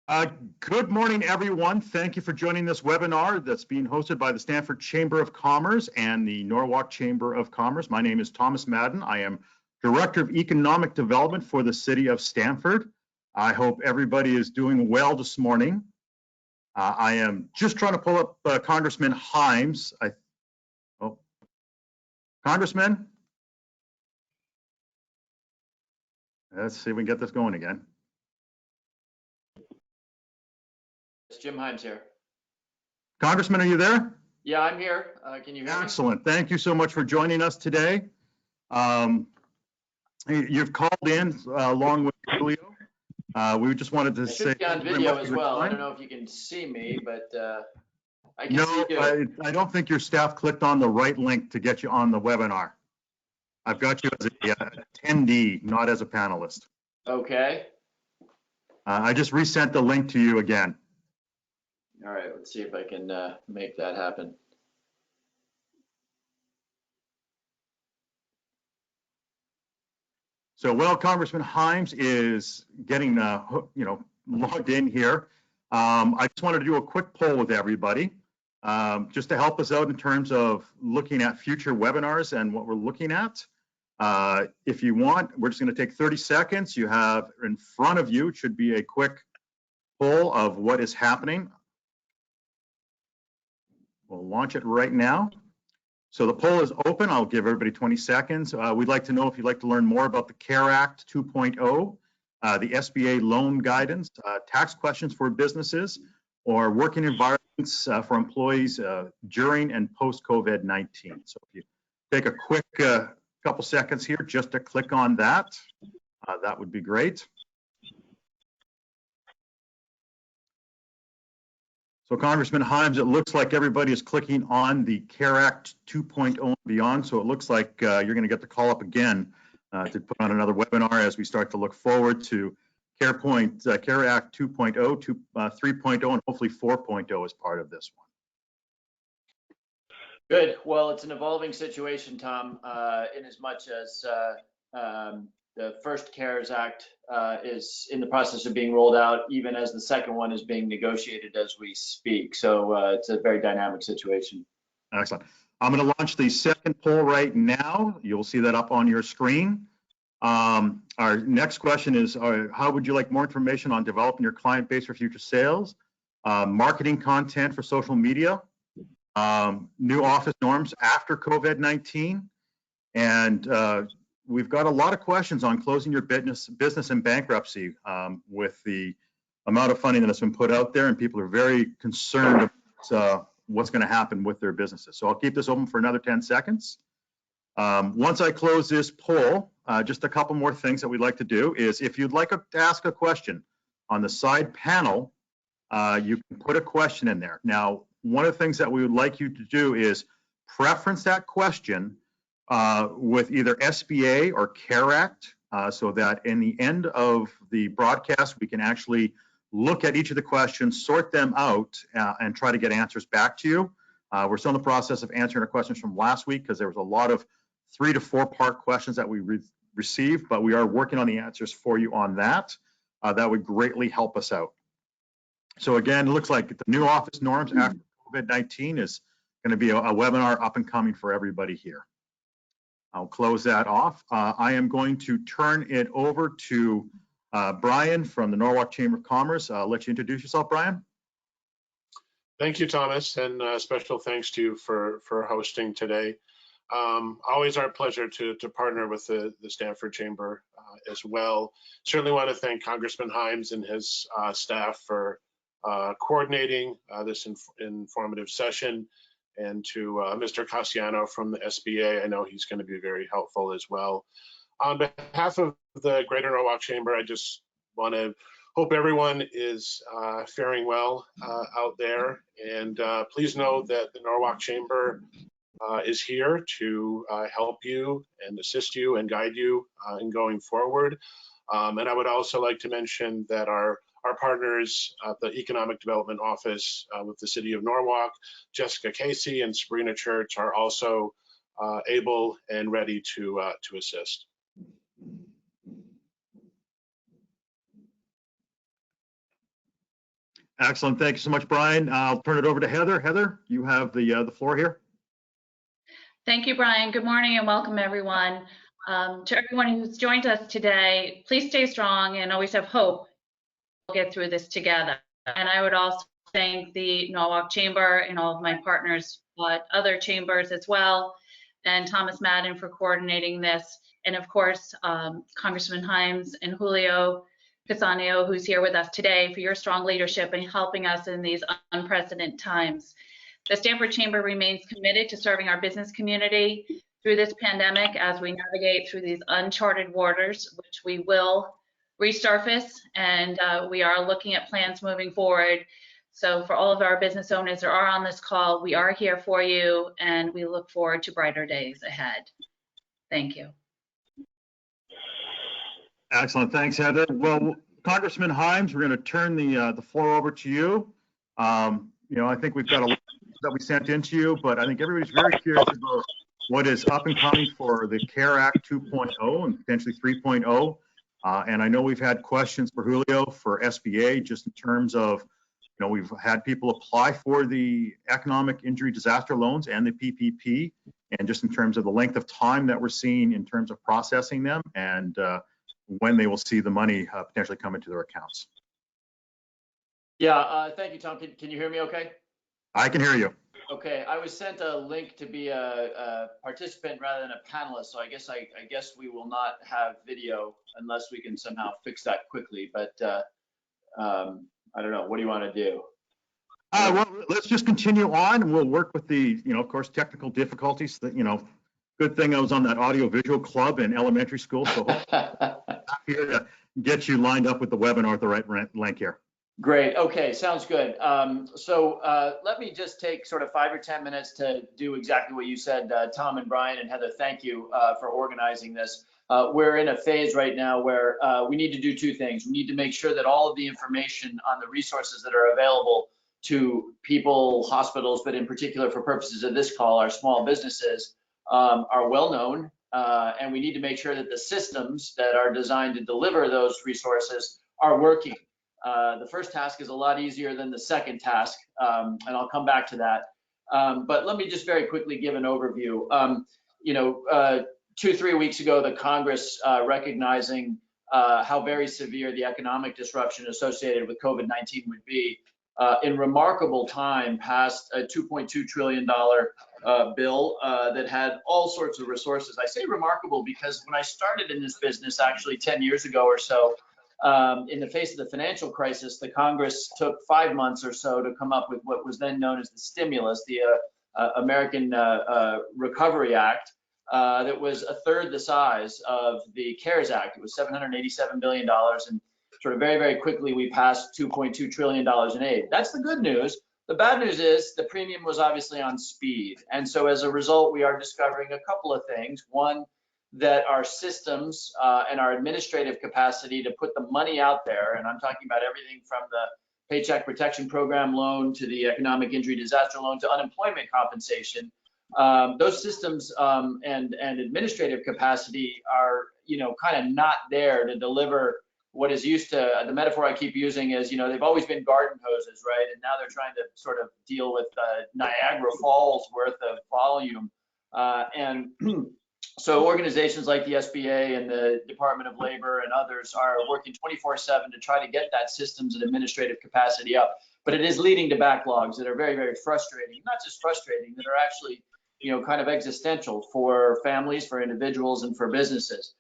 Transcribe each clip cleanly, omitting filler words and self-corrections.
Uh, Good morning, everyone. Thank you for joining this webinar that's being hosted by the Stamford Chamber of Commerce and the Norwalk Chamber of Commerce. My name is Thomas Madden. I am Director of Economic Development for the City of Stamford. I hope everybody is doing well this morning. I am just trying to pull up Congressman Himes. Congressman? Let's see if we can get this going again. It's Jim Himes here. Congressman, are you there? Yeah, I'm here. Can you hear me? Excellent. Thank you so much for joining us today. You've called in along with Julio. We just wanted to say should be on video as well. I don't know if you can see me, but I can see you. I don't think your staff clicked on the right link to get you on the webinar. I've got you as a attendee, not as a panelist. Okay. I just resent the link to you again. All right, let's see if I can make that happen. So while Congressman Himes is getting logged in here, I just wanted to do a quick poll with everybody, just to help us out in terms of looking at future webinars and what we're looking at. If you want, we're just going to take 30 seconds. You have in front of you, it should be a quick poll of what is happening. We'll launch it right now. So the poll is open. I'll give everybody 20 seconds. We'd like to know if you'd like to learn more about the CARE Act 2.0, the SBA loan guidance, tax questions for businesses, or working environments for employees during and post COVID-19. So if you take a quick couple seconds here just to click on that, that would be great. So Congressman Himes, it looks like everybody is clicking on the CARE Act 2.0 and beyond. So it looks like you're going to get the call up again to put on another webinar as we start to look forward to CARE Act 2.0, 3.0, and hopefully 4.0 as part of this one. Good. Well, it's an evolving situation, Tom, in as much as the first CARES Act is in the process of being rolled out, even as the second one is being negotiated as we speak. So it's a very dynamic situation. Excellent. I'm going to launch the second poll right now. You'll see that up on your screen. Our next question is, how would you like more information on developing your client base for future sales, marketing content for social media, new office norms after COVID-19, and we've got a lot of questions on closing your business in bankruptcy with the amount of funding that has been put out there, and people are very concerned about what's going to happen with their businesses. So I'll keep this open for another 10 seconds. Once I close this poll, just a couple more things that we'd like to do is if you'd like to ask a question on the side panel, you can put a question in there. Now, one of the things that we would like you to do is preference that question with either SBA or CARE Act, so that in the end of the broadcast, we can actually look at each of the questions, sort them out, and try to get answers back to you. We're still in the process of answering our questions from last week because there was a lot of 3 to 4 part questions that we received, but we are working on the answers for you on that. That would greatly help us out. So again, it looks like the new office norms after COVID-19 is going to be a webinar up and coming for everybody here. I'll close that off. I am going to turn it over to Brian from the Norwalk Chamber of Commerce. I'll let you introduce yourself, Brian. Thank you, Thomas, and special thanks to you for hosting today. Always our pleasure to partner with the Stamford Chamber as well. Certainly want to thank Congressman Himes and his staff for coordinating this informative session, and to Mr. Casiano from the SBA. I know he's going to be very helpful as well. On behalf of the Greater Norwalk Chamber, I just want to hope everyone is faring well out there, and please know that the Norwalk Chamber is here to help you and assist you and guide you in going forward. And I would also like to mention that our partners at the Economic Development Office with the City of Norwalk, Jessica Casey and Sabrina Church, are also able and ready to assist. Excellent. Thank you so much, Brian. I'll turn it over to Heather. Heather, you have the floor here. Thank you, Brian. Good morning and welcome, everyone. To everyone who's joined us today, please stay strong and always have hope. We'll get through this together. And I would also thank the Norwalk Chamber and all of my partners, other chambers as well, and Thomas Madden for coordinating this. And of course, Congressman Himes and Julio Casiano, who's here with us today, for your strong leadership in helping us in these unprecedented times. The Stamford Chamber remains committed to serving our business community through this pandemic as we navigate through these uncharted waters, which we will resurface, and we are looking at plans moving forward. So for all of our business owners that are on this call, we are here for you, and we look forward to brighter days ahead. Thank you. Excellent. Thanks, Heather. Well, Congressman Himes, we're going to turn the floor over to you. I think we've got a lot that we sent into you, but I think everybody's very curious about what is up and coming for the CARE Act 2.0 and potentially 3.0. And I know we've had questions for Julio for SBA, just in terms of, we've had people apply for the economic injury disaster loans and the PPP, and just in terms of the length of time that we're seeing in terms of processing them and when they will see the money potentially come into their accounts. Yeah, thank you, Tom. Can you hear me okay? I can hear you. Okay, I was sent a link to be a participant rather than a panelist, so I guess we will not have video unless we can somehow fix that quickly. But I don't know. What do you want to do? Well, let's just continue on, and we'll work with the, of course, technical difficulties. That good thing I was on that audio-visual club in elementary school, so I'm here to get you lined up with the webinar at the right link here. Great. Okay, sounds good. So let me just take sort of 5 or 10 minutes to do exactly what you said, Tom and Brian and Heather. Thank you for organizing this. We're in a phase right now where we need to do two things. We need to make sure that all of the information on the resources that are available to people, hospitals, but in particular for purposes of this call, our small businesses, are well known. And we need to make sure that the systems that are designed to deliver those resources are working. The first task is a lot easier than the second task, and I'll come back to that. But let me just very quickly give an overview. 2-3 weeks ago, the Congress, recognizing how very severe the economic disruption associated with COVID-19 would be, in remarkable time passed a $2.2 trillion bill that had all sorts of resources. I say remarkable because when I started in this business actually 10 years ago or so, in the face of the financial crisis, the Congress took 5 months or so to come up with what was then known as the stimulus, the American Recovery Act, that was a third the size of the CARES Act. It was $787 billion, and sort of very, very quickly we passed $2.2 trillion in aid. That's the good news. The bad news is the premium was obviously on speed. And so as a result, we are discovering a couple of things. One, that our systems and our administrative capacity to put the money out there, and I'm talking about everything from the Paycheck Protection Program loan to the economic injury disaster loan to unemployment compensation, those systems and administrative capacity are, kind of not there to deliver what is used to, the metaphor I keep using is, they've always been garden hoses, right? And now they're trying to sort of deal with Niagara Falls worth of volume. So organizations like the SBA and the Department of Labor and others are working 24/7 to try to get that systems and administrative capacity up. But it is leading to backlogs that are very, very frustrating. Not just frustrating, that are actually, kind of existential for families, for individuals, and for businesses.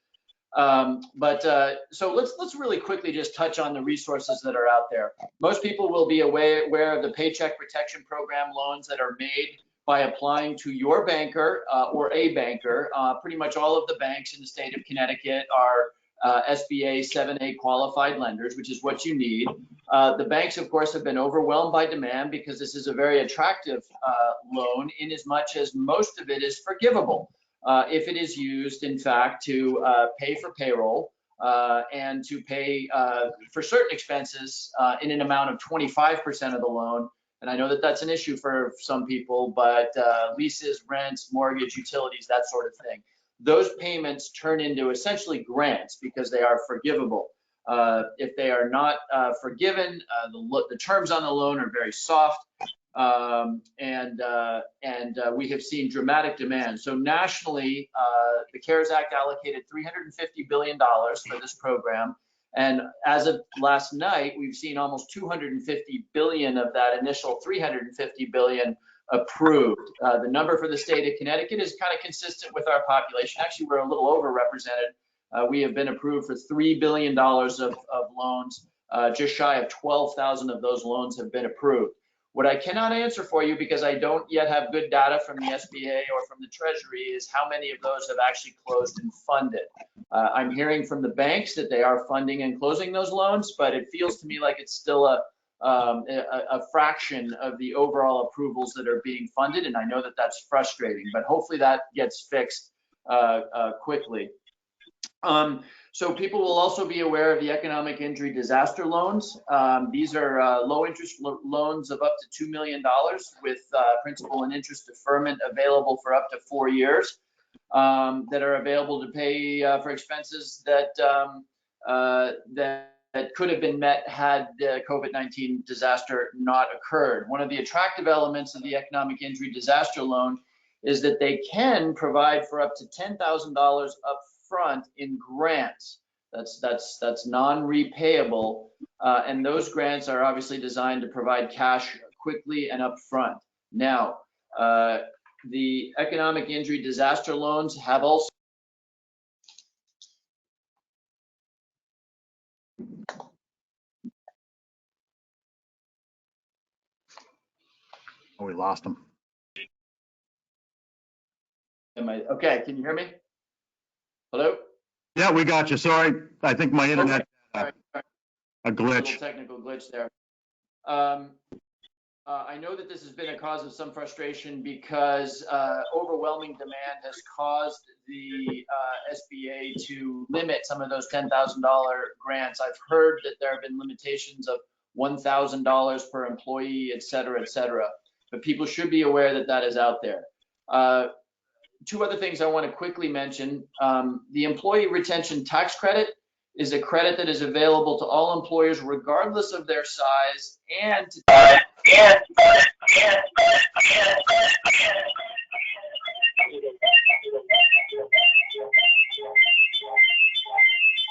So let's really quickly just touch on the resources that are out there. Most people will be aware of the Paycheck Protection Program loans that are made by applying to your banker or a banker. Pretty much all of the banks in the state of Connecticut are SBA 7A qualified lenders, which is what you need. The banks, of course, have been overwhelmed by demand because this is a very attractive loan in as much as most of it is forgivable if it is used, in fact, to pay for payroll and to pay for certain expenses in an amount of 25% of the loan. And I know that that's an issue for some people, but leases, rents, mortgage, utilities, that sort of thing. Those payments turn into essentially grants because they are forgivable. If they are not forgiven, the terms on the loan are very soft, and we have seen dramatic demand. So nationally, the CARES Act allocated $350 billion for this program. And as of last night, we've seen almost 250 billion of that initial 350 billion approved. The number for the state of Connecticut is kind of consistent with our population. Actually, we're a little overrepresented. We have been approved for $3 billion of loans. Just shy of 12,000 of those loans have been approved. What I cannot answer for you, because I don't yet have good data from the SBA or from the Treasury, is how many of those have actually closed and funded. I'm hearing from the banks that they are funding and closing those loans, but it feels to me like it's still a fraction of the overall approvals that are being funded, and I know that that's frustrating, but hopefully that gets fixed quickly. So people will also be aware of the economic injury disaster loans. These are low interest loans of up to $2 million with principal and interest deferment available for up to 4 years, that are available to pay for expenses that could have been met had the COVID-19 disaster not occurred. One of the attractive elements of the economic injury disaster loan is that they can provide for up to $10,000 up front in grants. That's non-repayable, and those grants are obviously designed to provide cash quickly and up front. Now, the economic injury disaster loans have also Oh, we lost them. okay, can you hear me? Hello? Yeah, we got you. Sorry. I think my internet, Okay. a glitch. Little technical glitch there. I know that this has been a cause of some frustration because overwhelming demand has caused the SBA to limit some of those $10,000 grants. I've heard that there have been limitations of $1,000 per employee, et cetera, but people should be aware that that is out there. Two other things I want to quickly mention. The employee retention tax credit is a credit that is available to all employers regardless of their size and to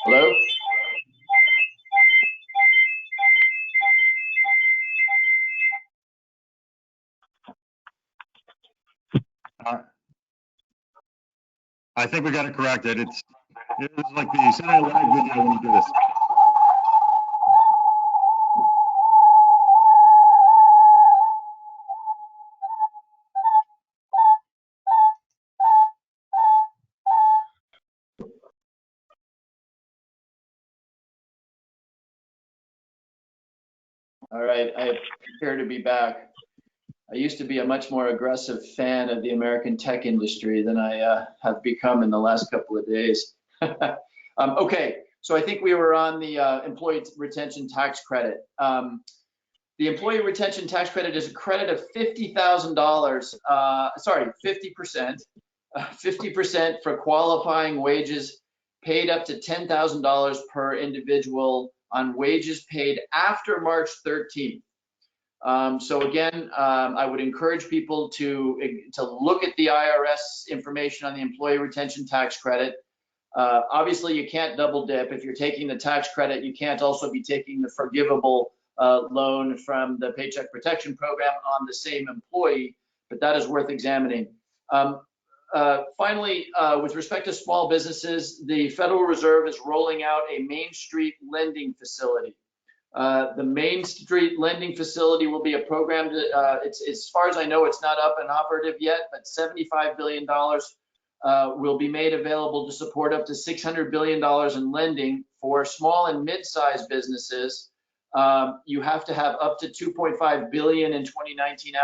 Hello? I think we got it corrected. It's like the Saturday Night Live video when you do this. All right, I appear to be back. I used to be a much more aggressive fan of the American tech industry than I have become in the last couple of days. Okay, so I think we were on the employee retention tax credit. The employee retention tax credit is a credit of $50,000, sorry, 50%, 50% for qualifying wages paid up to $10,000 per individual on wages paid after March 13th. So again, I would encourage people to look at the IRS information on the employee retention tax credit. Obviously, you can't double dip. If you're taking the tax credit, you can't also be taking the forgivable loan from the Paycheck Protection Program on the same employee, but that is worth examining. Finally, with respect to small businesses, the Federal Reserve is rolling out a Main Street lending facility. The Main Street lending facility will be a program that, as far as I know, it's not up and operative yet, but $75 billion will be made available to support up to $600 billion in lending for small and mid-sized businesses. You have to have up to $2.5 billion in 2019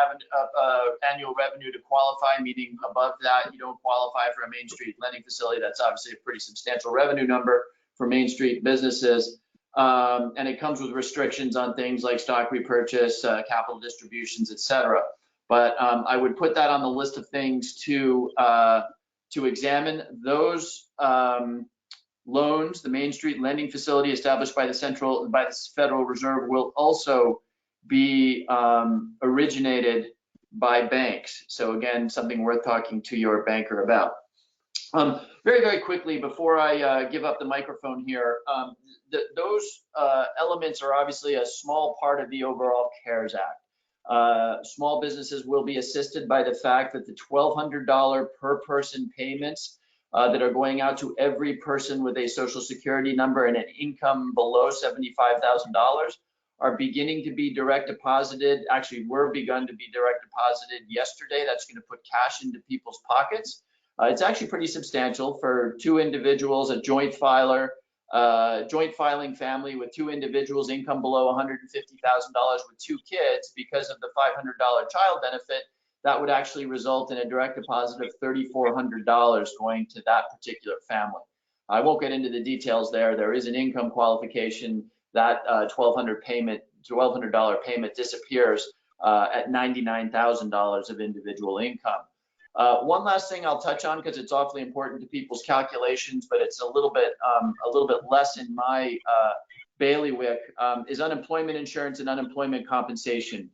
annual revenue to qualify, meaning above that, you don't qualify for a Main Street lending facility. That's obviously a pretty substantial revenue number for Main Street businesses. And it comes with restrictions on things like stock repurchase, capital distributions, et cetera. But I would put that on the list of things to examine. Those loans, the Main Street lending facility established by the Federal Reserve, will also be originated by banks. So again, something worth talking to your banker about. Very, very quickly, before I give up the microphone here, those elements are obviously a small part of the overall CARES Act. Small businesses will be assisted by the fact that the $1,200 per person payments that are going out to every person with a Social Security number and an income below $75,000 are beginning to be direct deposited. Actually, were begun to be direct deposited yesterday. That's going to put cash into people's pockets. It's actually pretty substantial for two individuals, a joint filing family with two individuals, income below $150,000 with two kids. Because of the $500 child benefit, that would actually result in a direct deposit of $3,400 going to that particular family. I won't get into the details there. There is an income qualification. That $1,200 payment disappears at $99,000 of individual income. One last thing I'll touch on, because it's awfully important to people's calculations, but it's a little bit less in my bailiwick, is unemployment insurance and unemployment compensation.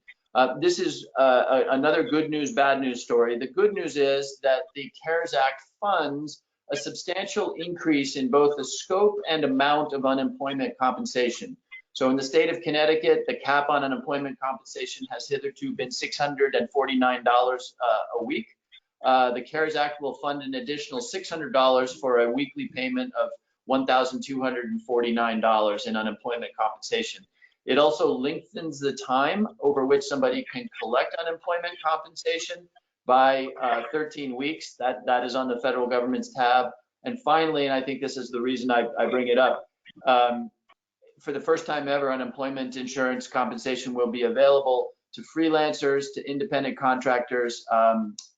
This is another good news, bad news story. The good news is that the CARES Act funds a substantial increase in both the scope and amount of unemployment compensation. So in the state of Connecticut, the cap on unemployment compensation has hitherto been $649 a week. The CARES Act will fund an additional $600 for a weekly payment of $1,249 in unemployment compensation. It also lengthens the time over which somebody can collect unemployment compensation by 13 weeks. That is on the federal government's tab. And finally, and I think this is the reason I bring it up, for the first time ever, unemployment insurance compensation will be available to freelancers, to independent contractors,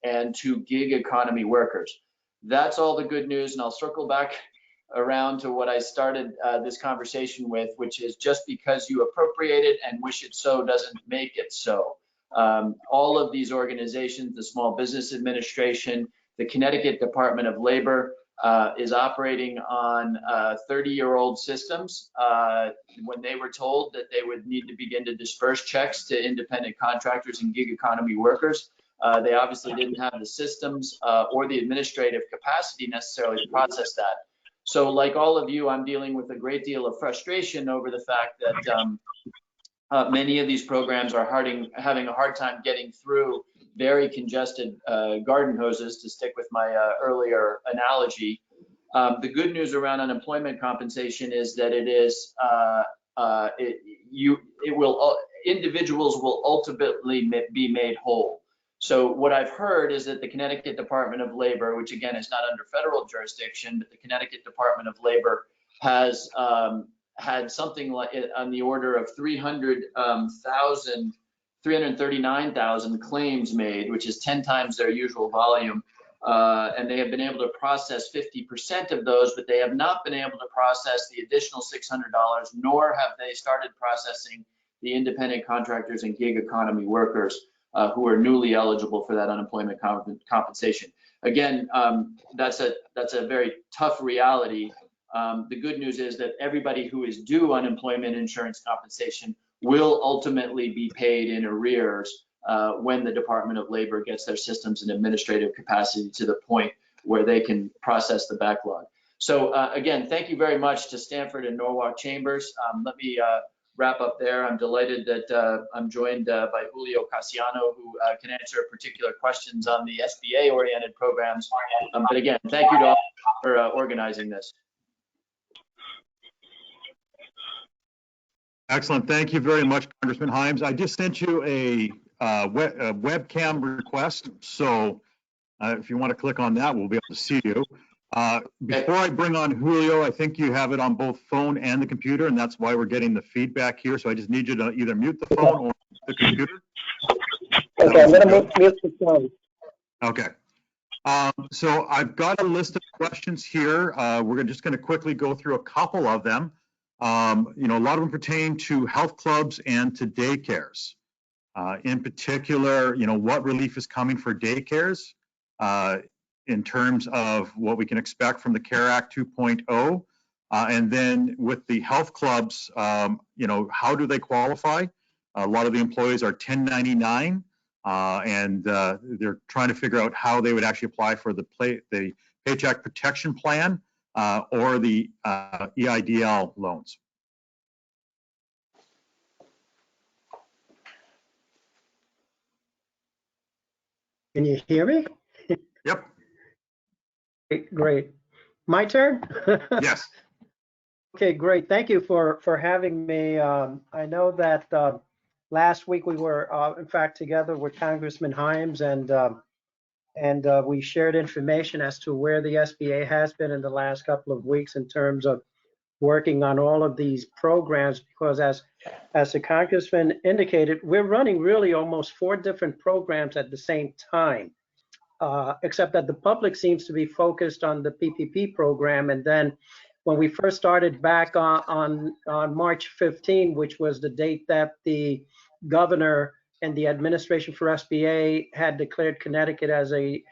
and to gig economy workers. That's all the good news, and I'll circle back around to what I started this conversation with, which is just because you appropriate it and wish it so doesn't make it so. All of these organizations, the Small Business Administration, the Connecticut Department of Labor, is operating on 30-year-old systems. When they were told that they would need to begin to disperse checks to independent contractors and gig economy workers, they obviously didn't have the systems or the administrative capacity necessarily to process that. So like all of you, I'm dealing with a great deal of frustration over the fact that many of these programs are having a hard time getting through very congested garden hoses, to stick with my earlier analogy. The good news around unemployment compensation is that individuals will ultimately be made whole. So what I've heard is that the Connecticut Department of Labor, which again is not under federal jurisdiction, but the Connecticut Department of Labor has had something like on the order of 339,000 claims made, which is 10 times their usual volume. And they have been able to process 50% of those, but they have not been able to process the additional $600, nor have they started processing the independent contractors and gig economy workers who are newly eligible for that unemployment compensation. Again, that's a very tough reality. The good news is that everybody who is due unemployment insurance compensation will ultimately be paid in arrears when the Department of Labor gets their systems and administrative capacity to the point where they can process the backlog. So again, thank you very much to Stamford and Norwalk Chambers. Let me wrap up there. I'm delighted that I'm joined by Julio Casiano, who can answer particular questions on the SBA-oriented programs. But again, thank you to all for organizing this. Excellent. Thank you very much, Congressman Himes. I just sent you a webcam request. So if you want to click on that, we'll be able to see you. Before I bring on Julio, I think you have it on both phone and the computer, and that's why we're getting the feedback here. So I just need you to either mute the phone or the computer. Okay, I'm going to mute the phone. Okay. So I've got a list of questions here. We're just going to quickly go through a couple of them. A lot of them pertain to health clubs and to daycares. In particular, what relief is coming for daycares in terms of what we can expect from the CARE Act 2.0. And then with the health clubs, how do they qualify? A lot of the employees are 1099, and they're trying to figure out how they would actually apply for the Paycheck Protection Plan or the EIDL loans. Can you hear me? Yep. Great. My turn? Yes. Okay, great. Thank you for having me. I know that last week we were, in fact, together with Congressman Himes, and we shared information as to where the SBA has been in the last couple of weeks in terms of working on all of these programs, because as the Congressman indicated, we're running really almost 4 different programs at the same time, except that the public seems to be focused on the PPP program. And then when we first started back on March 15, which was the date that the governor and the administration for SBA had declared Connecticut as a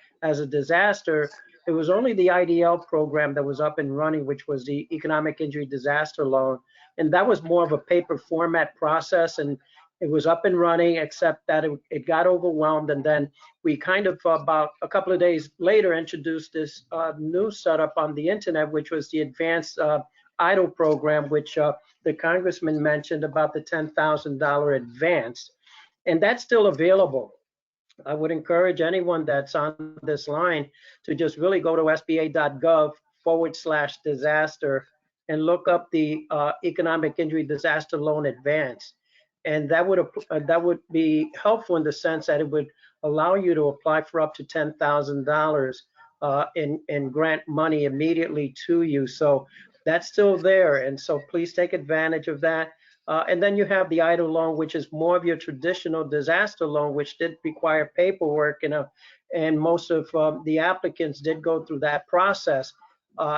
disaster, it was only the IDL program that was up and running, which was the Economic Injury Disaster Loan. And that was more of a paper format process, and it was up and running, except that it got overwhelmed. And then we kind of about a couple of days later introduced this new setup on the internet, which was the Advanced EIDL program, which the congressman mentioned about the $10,000 advance. And that's still available. I would encourage anyone that's on this line to just really go to sba.gov/disaster and look up the Economic Injury Disaster Loan Advance. And that would be helpful in the sense that it would allow you to apply for up to $10,000 in grant money immediately to you. So that's still there. And so please take advantage of that. And then you have the EIDL loan, which is more of your traditional disaster loan, which did require paperwork, and most of the applicants did go through that process.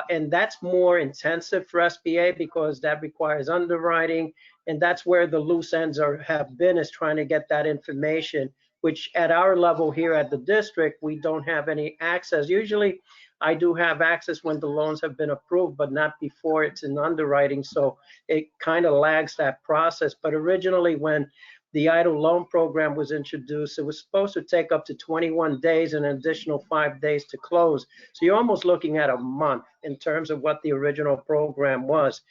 And that's more intensive for SBA because that requires underwriting, and that's where the loose ends have been, is trying to get that information, which at our level here at the district, we don't have any access. Usually I do have access when the loans have been approved, but not before it's in underwriting. So it kind of lags that process. But originally when the EIDL loan program was introduced, it was supposed to take up to 21 days and an additional 5 days to close. So you're almost looking at a month in terms of what the original program was.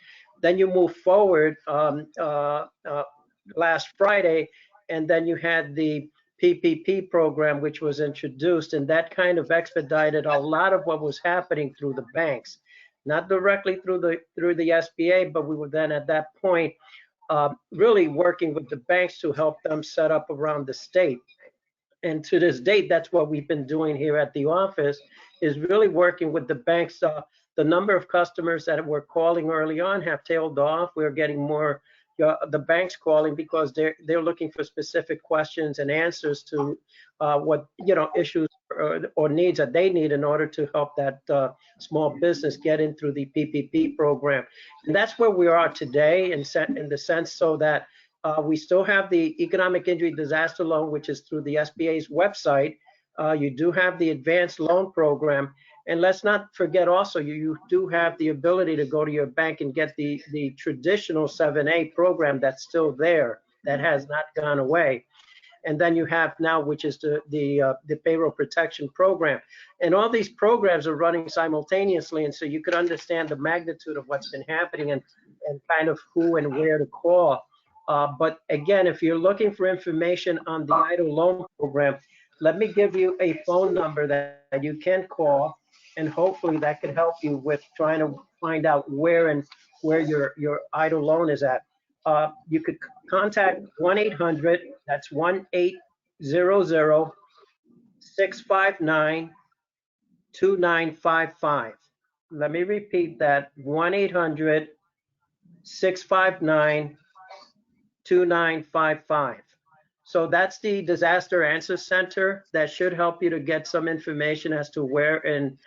Then you move forward last Friday, and then you had the PPP program, which was introduced, and that kind of expedited a lot of what was happening through the banks, not directly through the SBA, but we were then at that point really working with the banks to help them set up around the state. And to this date, that's what we've been doing here at the office, is really working with the banks. The number of customers that were calling early on have tailed off. We're getting more the banks calling because they're looking for specific questions and answers to what issues or needs that they need in order to help that small business get in through the PPP program. And that's where we are today in the sense so that we still have the Economic Injury Disaster Loan, which is through the SBA's website. You do have the Advanced Loan Program. And let's not forget also, you do have the ability to go to your bank and get the traditional 7A program that's still there, that has not gone away. And then you have now, which is the Payroll Protection Program. And all these programs are running simultaneously. And so you could understand the magnitude of what's been happening and kind of who and where to call. But again, if you're looking for information on the EIDL loan program, let me give you a phone number that you can call, and hopefully that could help you with trying to find out where your EIDL loan is at. You could contact 1-800, that's 1-800-659-2955. Let me repeat that, 1-800-659-2955. So that's the Disaster Answer Center that should help you to get some information as to where and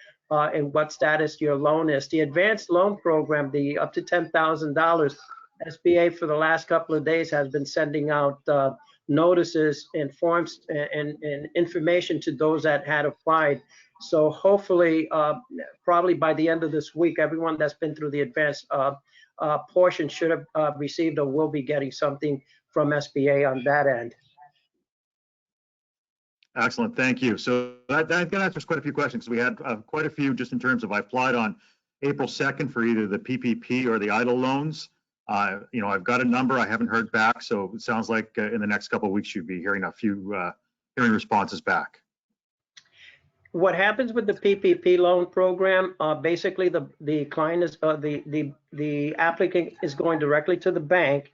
what status your loan is. The Advanced Loan Program, the up to $10,000, SBA for the last couple of days has been sending out notices and forms and information to those that had applied. So hopefully, probably by the end of this week, everyone that's been through the advanced portion should have received or will be getting something from SBA on that end. Excellent, thank you. So that answers quite a few questions. We had quite a few just in terms of I applied on April 2nd for either the PPP or the EIDL loans. I've got a number, I haven't heard back, so it sounds like in the next couple of weeks you'll be hearing a few hearing responses back. What happens with the PPP loan program? Basically, the client is the applicant is going directly to the bank.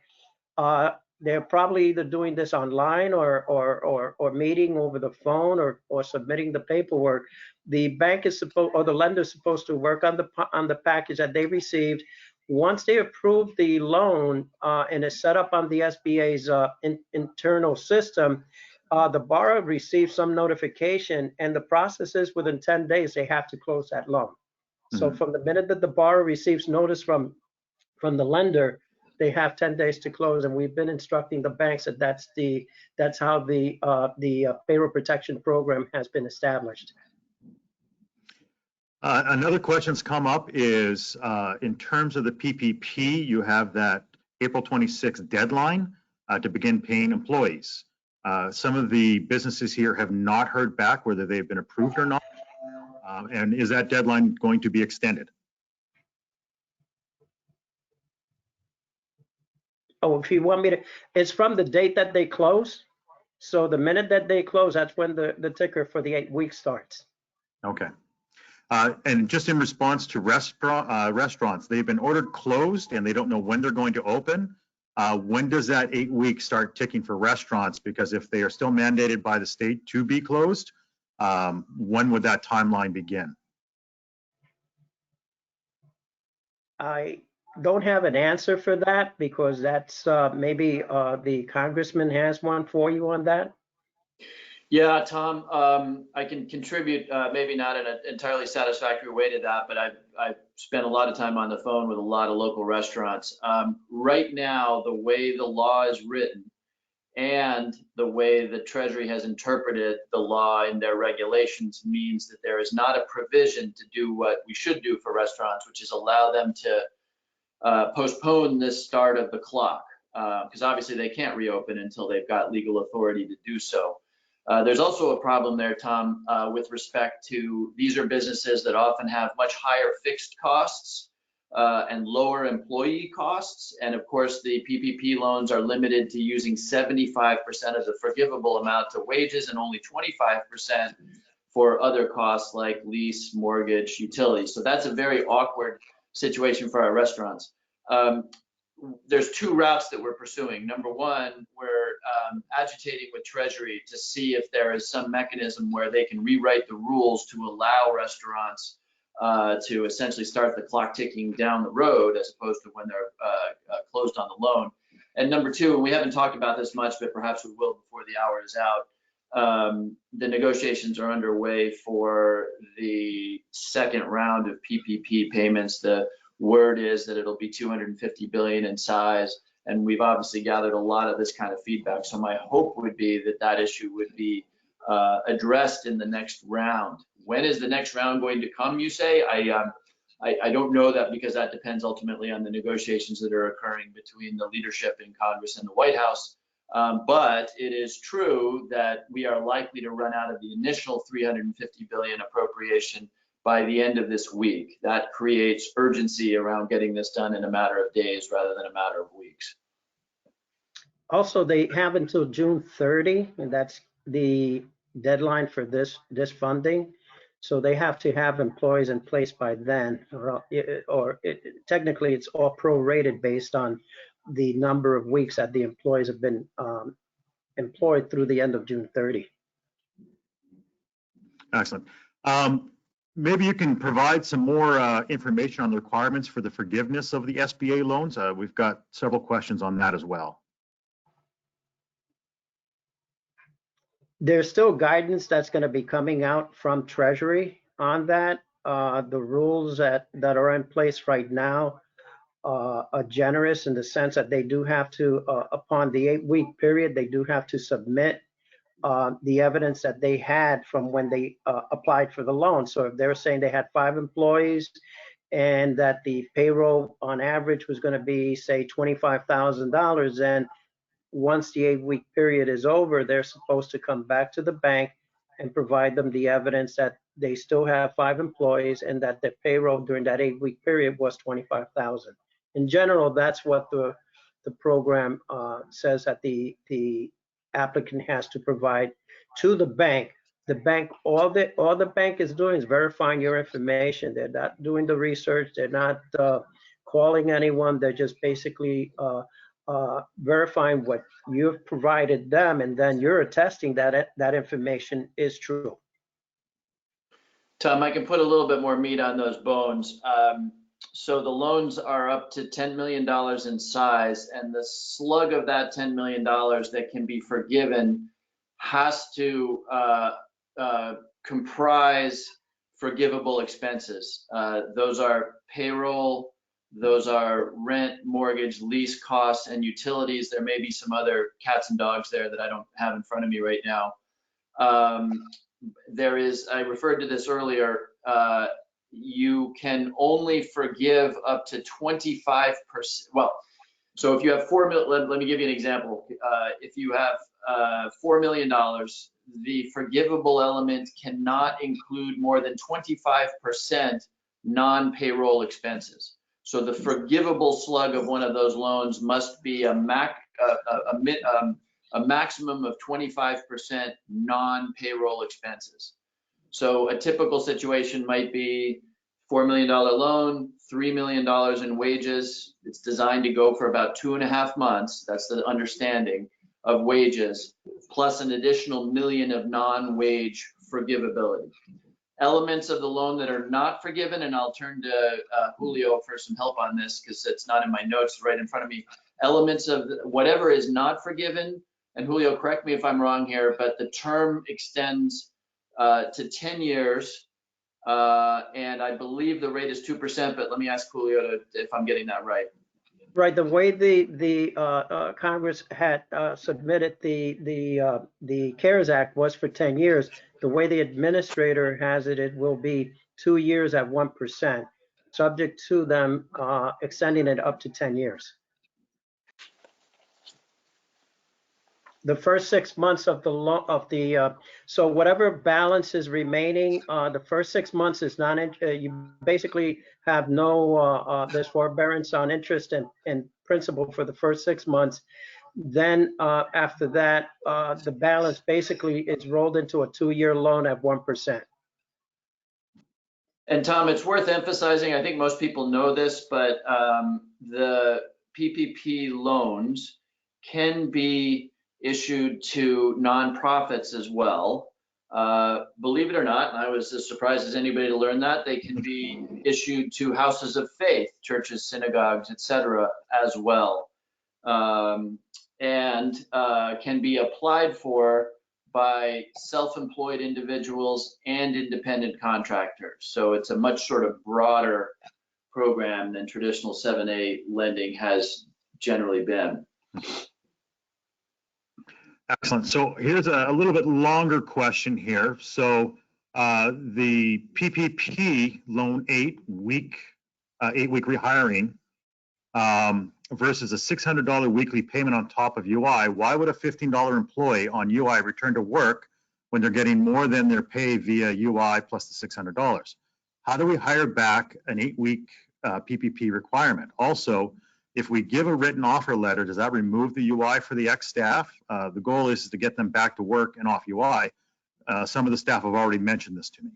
They're probably either doing this online or meeting over the phone or submitting the paperwork. The bank is supposed, or the lender is supposed to work on the package that they received. Once they approve the loan and it's set up on the SBA's internal system, the borrower receives some notification, and the process is within 10 days they have to close that loan. So from the minute that the borrower receives notice from the lender, they have 10 days to close, and we've been instructing the banks that that's how the payroll protection program has been established. Another question that's come up is in terms of the PPP, you have that April 26th deadline to begin paying employees. Some of the businesses here have not heard back whether they've been approved or not. And is that deadline going to be extended? Oh, if you want me to, it's from the date that they close. So the minute that they close, that's when the ticker for the 8 weeks starts. Okay. And just in response to restaurants, they've been ordered closed and they don't know when they're going to open. When does that 8 weeks start ticking for restaurants? Because if they are still mandated by the state to be closed, when would that timeline begin? I don't have an answer for that because that's maybe the congressman has one for you on that. Yeah, Tom, I can contribute, maybe not in an entirely satisfactory way to that, but I've spent a lot of time on the phone with a lot of local restaurants. Right now, the way the law is written and the way the Treasury has interpreted the law in their regulations means that there is not a provision to do what we should do for restaurants, which is allow them to postpone this start of the clock, because obviously they can't reopen until they've got legal authority to do so. There's also a problem there, Tom, with respect to these are businesses that often have much higher fixed costs and lower employee costs. And of course, the PPP loans are limited to using 75% of the forgivable amount to wages and only 25% for other costs like lease, mortgage, utilities. So that's a very awkward situation for our restaurants. There's two routes that we're pursuing. Number one, we're agitating with Treasury to see if there is some mechanism where they can rewrite the rules to allow restaurants to essentially start the clock ticking down the road as opposed to when they're closed on the loan. And number two, and we haven't talked about this much, but perhaps we will before the hour is out, the negotiations are underway for the second round of PPP payments. The word is that it'll be 250 billion in size, and we've obviously gathered a lot of this kind of feedback. So my hope would be that that issue would be addressed in the next round. When is the next round going to come, you say? I don't know that, because that depends ultimately on the negotiations that are occurring between the leadership in Congress and the White House. But it is true that we are likely to run out of the initial 350 billion appropriation by the end of this week. That creates urgency around getting this done in a matter of days rather than a matter of weeks. Also, they have until June 30, and that's the deadline for this funding. So they have to have employees in place by then, technically it's all prorated based on the number of weeks that the employees have been employed through the end of June 30. Excellent. Maybe you can provide some more information on the requirements for the forgiveness of the SBA loans. We've got several questions on that as well. There's still guidance that's going to be coming out from Treasury on that. The rules that are in place right now are generous in the sense that they do have to, upon the 8-week period, they do have to submit the evidence that they had from when they applied for the loan. So if they're saying they had 5 employees and that the payroll on average was going to be, say, $25,000, then once the 8-week period is over, they're supposed to come back to the bank and provide them the evidence that they still have 5 employees and that their payroll during that 8-week period was $25,000. In general, that's what the program says that the applicant has to provide to the bank. The bank, all the bank is doing is verifying your information. They're not doing the research. They're not calling anyone. They're just basically verifying what you've provided them, and then you're attesting that that information is true. Tom, I can put a little bit more meat on those bones. So the loans are up to $10 million in size, and the slug of that $10 million that can be forgiven has to comprise forgivable expenses. Those are payroll, those are rent, mortgage, lease costs, and utilities. There may be some other cats and dogs there that I don't have in front of me right now. There is, I referred to this earlier, you can only forgive up to 25%. Well, so if you have let me give you an example. If you have $4 million, the forgivable element cannot include more than 25% non-payroll expenses. So the forgivable slug of one of those loans must be a maximum of 25% non-payroll expenses. So a typical situation might be $4 million loan, $3 million in wages. It's designed to go for about 2.5 months. That's the understanding of wages, plus an additional $1 million of non-wage forgivability. Elements of the loan that are not forgiven, and I'll turn to Julio for some help on this because it's not in my notes right in front of me. Elements of whatever is not forgiven, and Julio, correct me if I'm wrong here, but the term extends to 10 years, and I believe the rate is 2%, but let me ask Julio if I'm getting that right. Right, the way the Congress had submitted the CARES Act was for 10 years. The way the administrator has it, it will be 2 years at 1%, subject to them extending it up to 10 years. The first 6 months of the so whatever balance is remaining, the first 6 months is you basically have no there's forbearance on interest and principal for the first 6 months. Then after that, the balance basically is rolled into a 2-year loan at 1%. And Tom, it's worth emphasizing, I think most people know this, but the PPP loans can be issued to nonprofits as well. Believe it or not, and I was as surprised as anybody to learn that, they can be issued to houses of faith, churches, synagogues, etc. as well. And can be applied for by self-employed individuals and independent contractors. So it's a much sort of broader program than traditional 7A lending has generally been. Excellent. So here's a little bit longer question here. So the PPP loan 8-week rehiring versus a $600 weekly payment on top of UI. Why would a $15 employee on UI return to work when they're getting more than their pay via UI plus the $600? How do we hire back an 8-week PPP requirement? Also, if we give a written offer letter, does that remove the UI for the ex-staff? The goal is to get them back to work and off UI. Some of the staff have already mentioned this to me.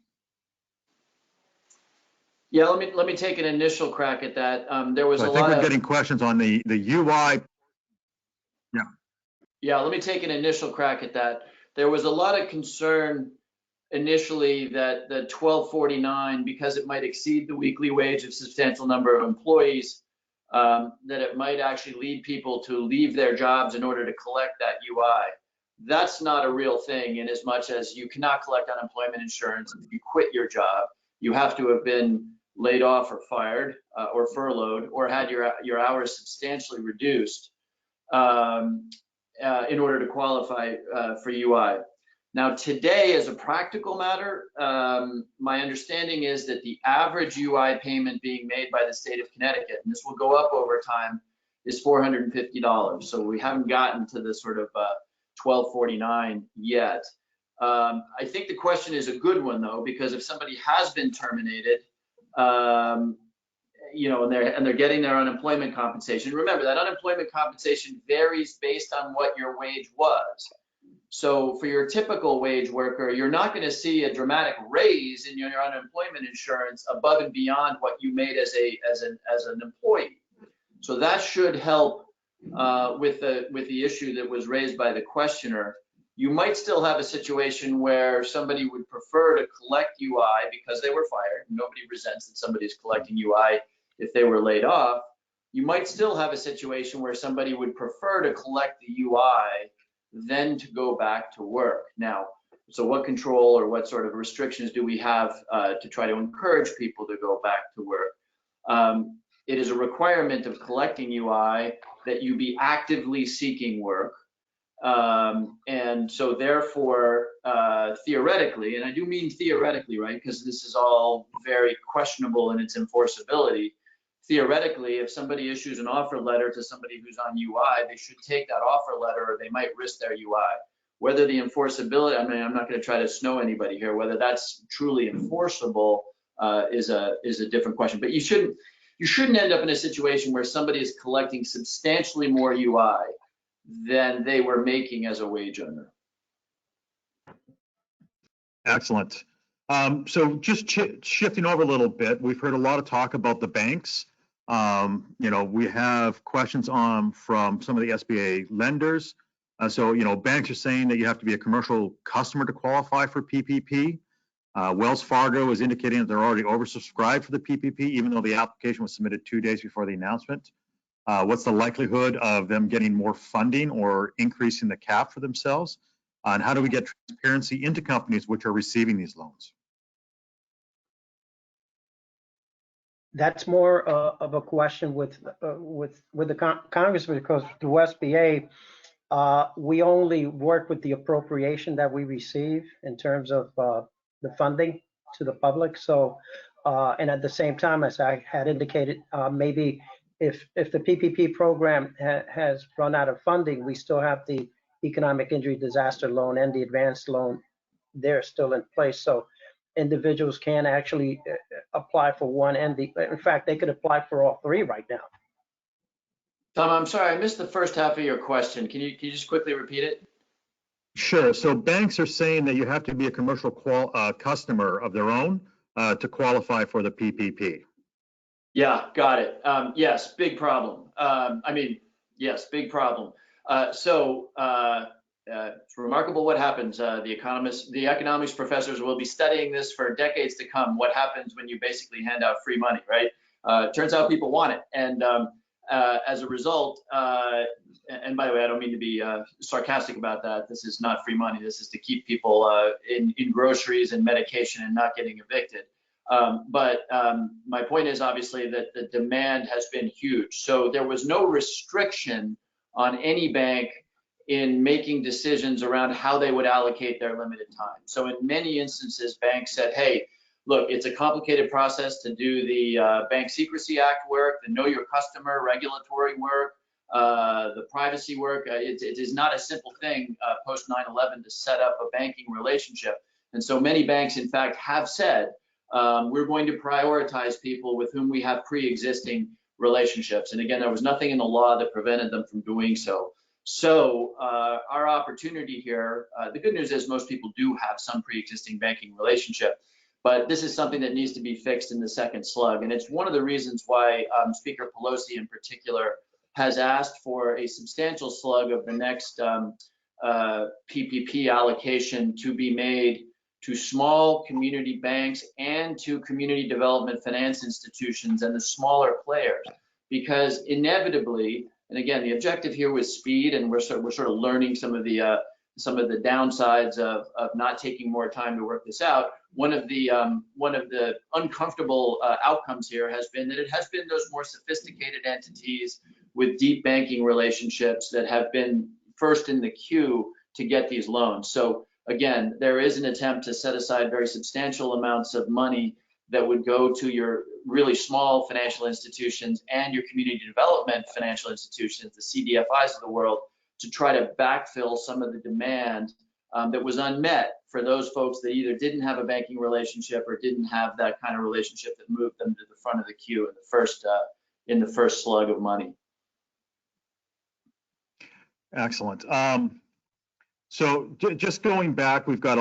Yeah, let me take an initial crack at that. There was so I think we're getting questions on the UI. Yeah. Yeah, let me take an initial crack at that. There was a lot of concern initially that the 1249, because it might exceed the weekly wage of a substantial number of employees, that it might actually lead people to leave their jobs in order to collect that UI. That's not a real thing, in as much as you cannot collect unemployment insurance if you quit your job. You have to have been laid off or fired or furloughed or had your hours substantially reduced in order to qualify for UI. Now, today, as a practical matter, my understanding is that the average UI payment being made by the state of Connecticut, and this will go up over time, is $450. So we haven't gotten to the sort of $1249 yet. I think the question is a good one, though, because if somebody has been terminated, you know, and they're getting their unemployment compensation. Remember that unemployment compensation varies based on what your wage was. So for your typical wage worker, you're not going to see a dramatic raise in your unemployment insurance above and beyond what you made as an employee. So that should help with the issue that was raised by the questioner. You might still have a situation where somebody would prefer to collect UI because they were fired. Nobody resents that somebody is collecting UI if they were laid off. You might still have a situation where somebody would prefer to collect the UI than to go back to work. Now, so what control or what sort of restrictions do we have to try to encourage people to go back to work? It is a requirement of collecting UI that you be actively seeking work. And so therefore, theoretically, and I do mean theoretically, right, because this is all very questionable in its enforceability. Theoretically, if somebody issues an offer letter to somebody who's on UI, they should take that offer letter or they might risk their UI. Whether the enforceability, I mean, I'm not going to try to snow anybody here, whether that's truly enforceable is a different question. But you shouldn't end up in a situation where somebody is collecting substantially more UI than they were making as a wage earner. Excellent. So just shifting over a little bit, we've heard a lot of talk about the banks. You know, we have questions from some of the SBA lenders. So, you know, banks are saying that you have to be a commercial customer to qualify for PPP. Wells Fargo is indicating that they're already oversubscribed for the PPP, even though the application was submitted 2 days before the announcement. What's the likelihood of them getting more funding or increasing the cap for themselves? And how do we get transparency into companies which are receiving these loans? That's more of a question with the Congressman, because through SBA, we only work with the appropriation that we receive in terms of the funding to the public. So, and at the same time, as I had indicated, maybe if the PPP program has run out of funding, we still have the economic injury disaster loan and the advanced loan. They're still in place. So individuals can actually apply for one and in fact, they could apply for all three right now. Tom, I'm sorry, I missed the first half of your question. Can you just quickly repeat it? Sure. So banks are saying that you have to be a commercial customer of their own to qualify for the PPP. Yeah, got it. Yes, big problem. Yes, big problem. It's remarkable what happens. The economics professors will be studying this for decades to come. What happens when you basically hand out free money, right? Turns out people want it. And as a result, and by the way, I don't mean to be sarcastic about that. This is not free money. This is to keep people in groceries and medication and not getting evicted. But my point is obviously that the demand has been huge. So there was no restriction on any bank in making decisions around how they would allocate their limited time. So in many instances, banks said, hey, look, it's a complicated process to do the Bank Secrecy Act work, the Know Your Customer regulatory work, the privacy work. It is not a simple thing post 9/11 to set up a banking relationship. And so many banks, in fact, have said, we're going to prioritize people with whom we have pre-existing relationships. And again, there was nothing in the law that prevented them from doing so. So our opportunity here, the good news is most people do have some pre-existing banking relationship, but this is something that needs to be fixed in the second slug. And it's one of the reasons why Speaker Pelosi in particular has asked for a substantial slug of the next PPP allocation to be made to small community banks and to community development finance institutions and the smaller players, because inevitably, and again, the objective here was speed, and we're sort of learning some of the downsides of not taking more time to work this out. One of the uncomfortable outcomes here has been that it has been those more sophisticated entities with deep banking relationships that have been first in the queue to get these loans. So again, there is an attempt to set aside very substantial amounts of money that would go to your really small financial institutions and your community development financial institutions, the CDFIs of the world, to try to backfill some of the demand that was unmet for those folks that either didn't have a banking relationship or didn't have that kind of relationship that moved them to the front of the queue in the first slug of money. Excellent. So just going back, we've got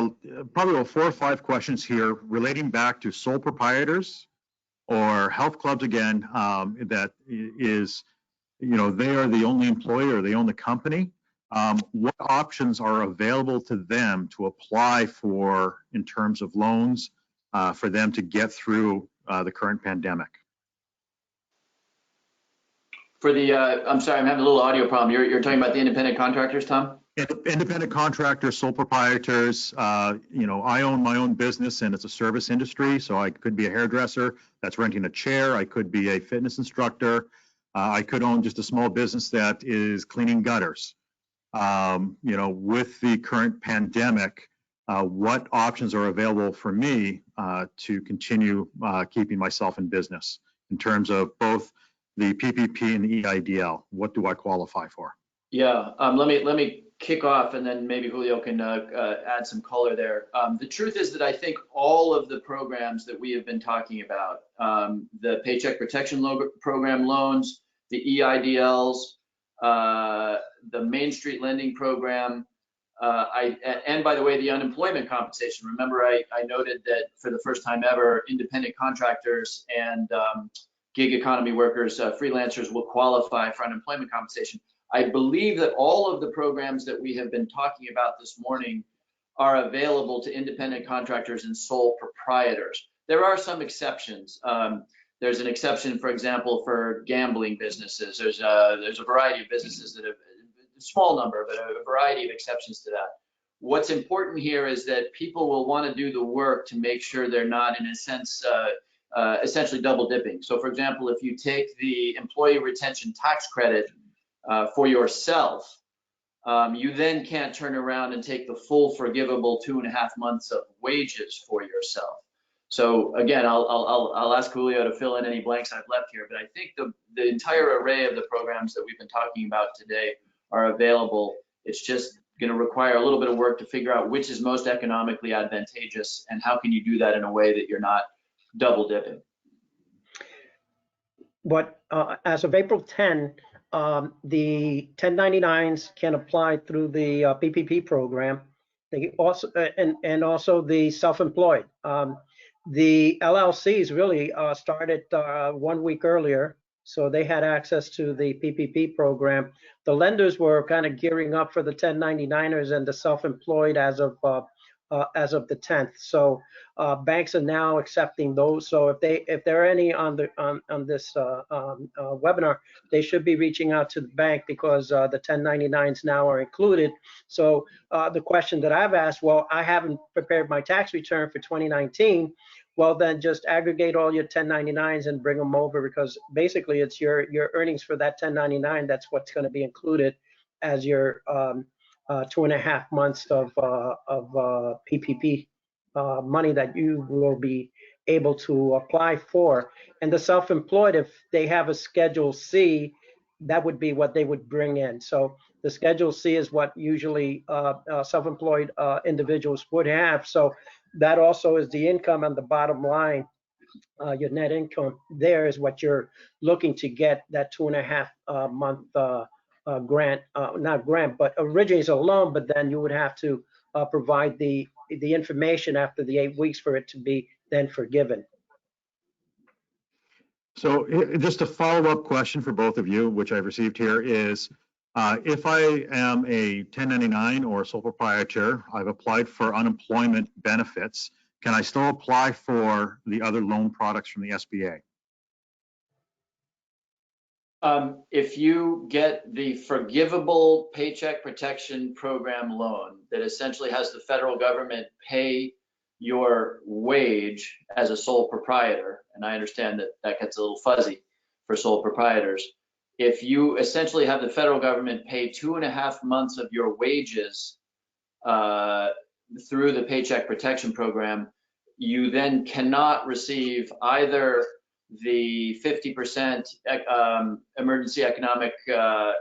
probably about 4 or 5 questions here relating back to sole proprietors or health clubs again, that is, they are the only employer, they own the company. What options are available to them to apply for in terms of loans for them to get through the current pandemic? For the, I'm sorry, I'm having a little audio problem. You're talking about the independent contractors, Tom? Independent contractors, sole proprietors. I own my own business and it's a service industry. So I could be a hairdresser that's renting a chair. I could be a fitness instructor. I could own just a small business that is cleaning gutters. With the current pandemic, what options are available for me to continue keeping myself in business in terms of both the PPP and the EIDL? What do I qualify for? Yeah, let me kick off and then maybe Julio can add some color there. The truth is that I think all of the programs that we have been talking about, the Paycheck Protection Program loans, the EIDLs, the Main Street Lending Program, and by the way, the unemployment compensation. Remember, I noted that for the first time ever, independent contractors and gig economy workers, freelancers will qualify for unemployment compensation. I believe that all of the programs that we have been talking about this morning are available to independent contractors and sole proprietors. There are some exceptions. There's an exception, for example, for gambling businesses. There's a variety of businesses that have a small number, but a variety of exceptions to that. What's important here is that people will want to do the work to make sure they're not, in a sense, essentially double dipping. So, for example, if you take the employee retention tax credit for yourself, you then can't turn around and take the full forgivable 2.5 months of wages for yourself. So again, I'll ask Julio to fill in any blanks I've left here, but I think the entire array of the programs that we've been talking about today are available. It's just going to require a little bit of work to figure out which is most economically advantageous and how can you do that in a way that you're not double dipping. But as of April 10, the 1099s can apply through the PPP program. They also and also the self-employed. The LLCs really started 1 week earlier, so they had access to the PPP program. The lenders were kind of gearing up for the 1099ers and the self-employed as of the 10th. So banks are now accepting those. So if there are any on this webinar, they should be reaching out to the bank because the 1099s now are included. So the question that I've asked, well, I haven't prepared my tax return for 2019. Well, then just aggregate all your 1099s and bring them over, because basically it's your earnings for that 1099. That's what's going to be included as your 2.5 months of PPP money that you will be able to apply for. And the self-employed, if they have a Schedule C, that would be what they would bring in. So the Schedule C is what usually self-employed individuals would have. So that also is the income on the bottom line. Your net income there is what you're looking to get, that 2.5 month grant, not grant, but originally it's a loan, but then you would have to provide the information after the 8 weeks for it to be then forgiven. So just a follow-up question for both of you, which I've received here is, if I am a 1099 or a sole proprietor, I've applied for unemployment benefits, can I still apply for the other loan products from the SBA? If you get the forgivable Paycheck Protection Program loan that essentially has the federal government pay your wage as a sole proprietor, and I understand that that gets a little fuzzy for sole proprietors, if you essentially have the federal government pay 2.5 months of your wages through the Paycheck Protection Program, you then cannot receive either the 50% emergency economic, the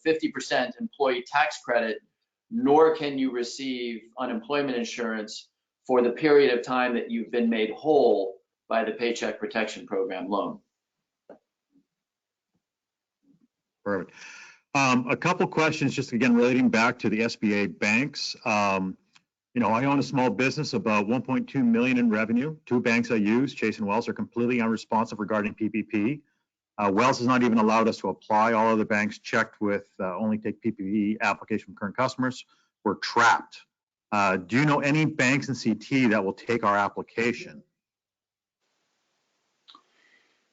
50% employee tax credit, nor can you receive unemployment insurance for the period of time that you've been made whole by the Paycheck Protection Program loan. Perfect. A couple questions, just again relating back to the SBA banks. You know, I own a small business, about 1.2 million in revenue. Two banks I use, Chase and Wells, are completely unresponsive regarding PPP. Wells has not even allowed us to apply. All other banks checked with only take PPP application from current customers. We're trapped. Do you know any banks in CT that will take our application?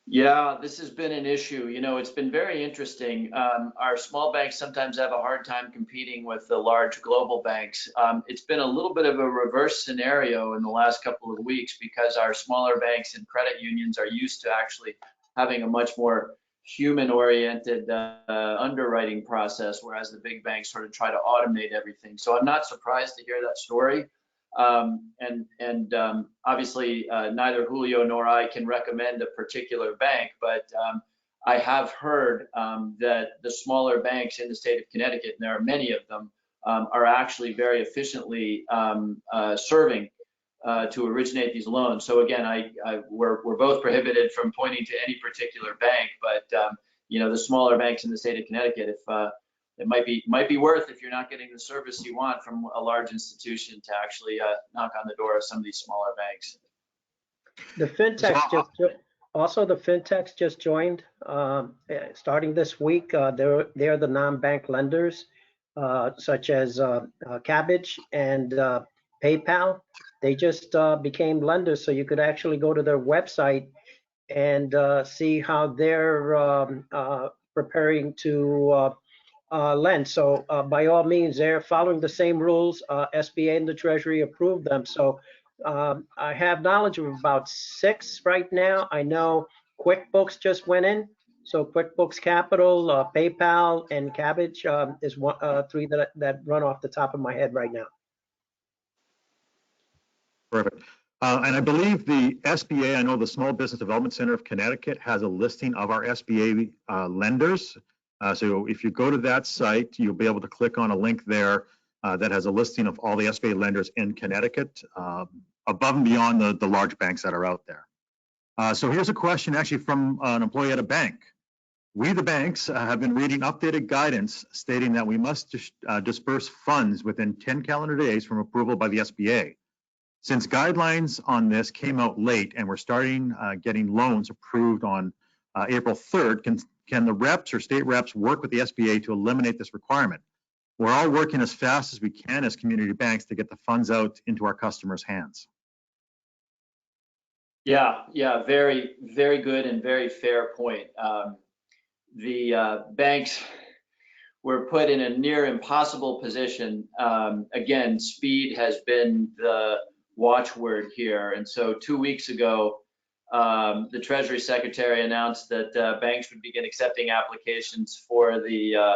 Yeah, this has been an issue. You know, it's been very interesting. Our small banks sometimes have a hard time competing with the large global banks. It's been a little bit of a reverse scenario in the last couple of weeks because our smaller banks and credit unions are used to actually having a much more human-oriented underwriting process, whereas the big banks sort of try to automate everything. So I'm not surprised to hear that story. Obviously, neither Julio nor I can recommend a particular bank, but I have heard that the smaller banks in the state of Connecticut, and there are many of them, are actually very efficiently serving to originate these loans. So again, we're both prohibited from pointing to any particular bank, but you know, the smaller banks in the state of Connecticut, if it might be worth, if you're not getting the service you want from a large institution, to actually knock on the door of some of these smaller banks. The fintechs just joined starting this week. They're the non-bank lenders, such as Cabbage and PayPal. They just became lenders, so you could actually go to their website and see how they're preparing to lend. So by all means, they're following the same rules. SBA and the Treasury approved them. So I have knowledge of about 6 right now. I know QuickBooks just went in. So QuickBooks Capital, PayPal, and Cabbage is 3 that run off the top of my head right now. Perfect. And I believe the SBA, I know the Small Business Development Center of Connecticut has a listing of our SBA lenders. So if you go to that site, you'll be able to click on a link there that has a listing of all the SBA lenders in Connecticut, above and beyond the large banks that are out there. So here's a question actually from an employee at a bank. We, the banks, have been reading updated guidance stating that we must disperse funds within 10 calendar days from approval by the SBA. Since guidelines on this came out late and we're starting getting loans approved on April 3rd, can the reps or state reps work with the SBA to eliminate this requirement? We're all working as fast as we can as community banks to get the funds out into our customers' hands. Yeah, very, very good and very fair point. The banks were put in a near impossible position. Again, speed has been the watchword here. And so 2 weeks ago, the Treasury Secretary announced that banks would begin accepting applications for the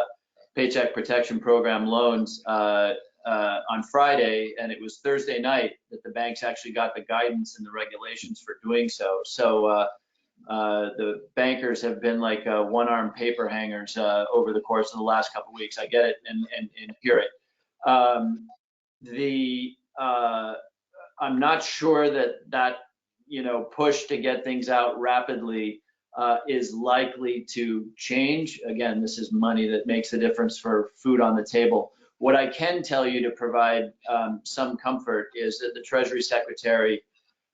Paycheck Protection Program loans on Friday, and it was Thursday night that the banks actually got the guidance and the regulations for doing so. So the bankers have been like one-armed paper hangers over the course of the last couple of weeks. I get it and hear it. I'm not sure that push to get things out rapidly is likely to change. Again, this is money that makes a difference for food on the table. What I can tell you to provide some comfort is that the Treasury Secretary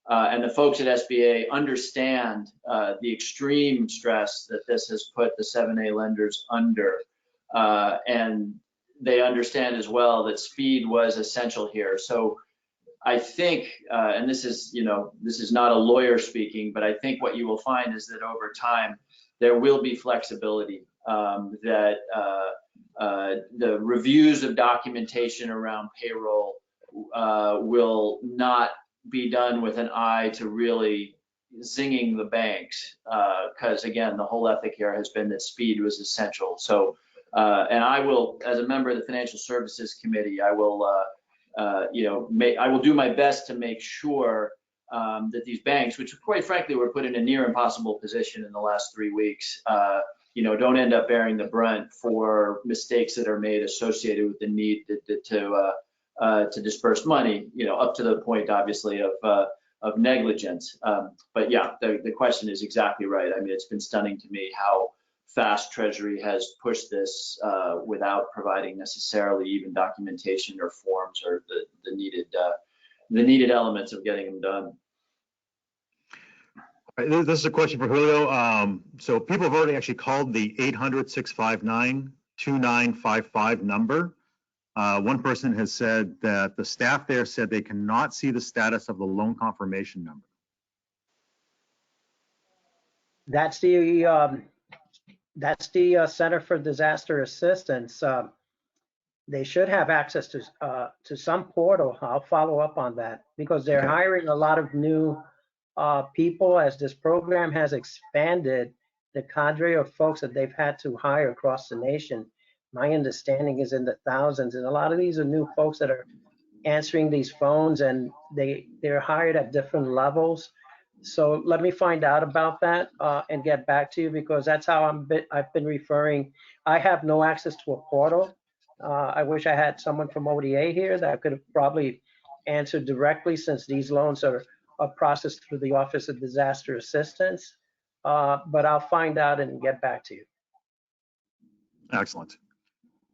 and the folks at SBA understand the extreme stress that this has put the 7A lenders under. And they understand as well that speed was essential here. So I think, and this is not a lawyer speaking, but I think what you will find is that over time, there will be flexibility, that the reviews of documentation around payroll will not be done with an eye to really zinging the banks, because again, the whole ethic here has been that speed was essential. So, and I will, as a member of the Financial Services Committee, I will I will do my best to make sure that these banks, which quite frankly were put in a near impossible position in the last 3 weeks, don't end up bearing the brunt for mistakes that are made associated with the need to disperse money, up to the point, obviously, of negligence. But yeah, the question is exactly right. I mean, it's been stunning to me how fast Treasury has pushed this without providing necessarily even documentation or forms or the needed elements of getting them done. All right, this is a question for Julio. So people have already actually called the 800-659-2955 number. One person has said that the staff there said they cannot see the status of the loan confirmation number. That's the Center for Disaster Assistance. They should have access to some portal. I'll follow up on that because they're hiring a lot of new people as this program has expanded. The cadre of folks that they've had to hire across the nation, my understanding is in the thousands, and a lot of these are new folks that are answering these phones, and they're hired at different levels. So let me find out about that and get back to you, because that's how I've been referring. I have no access to a portal. I wish I had someone from ODA here that could have probably answered directly, since these loans are processed through the Office of Disaster Assistance. But I'll find out and get back to you. Excellent.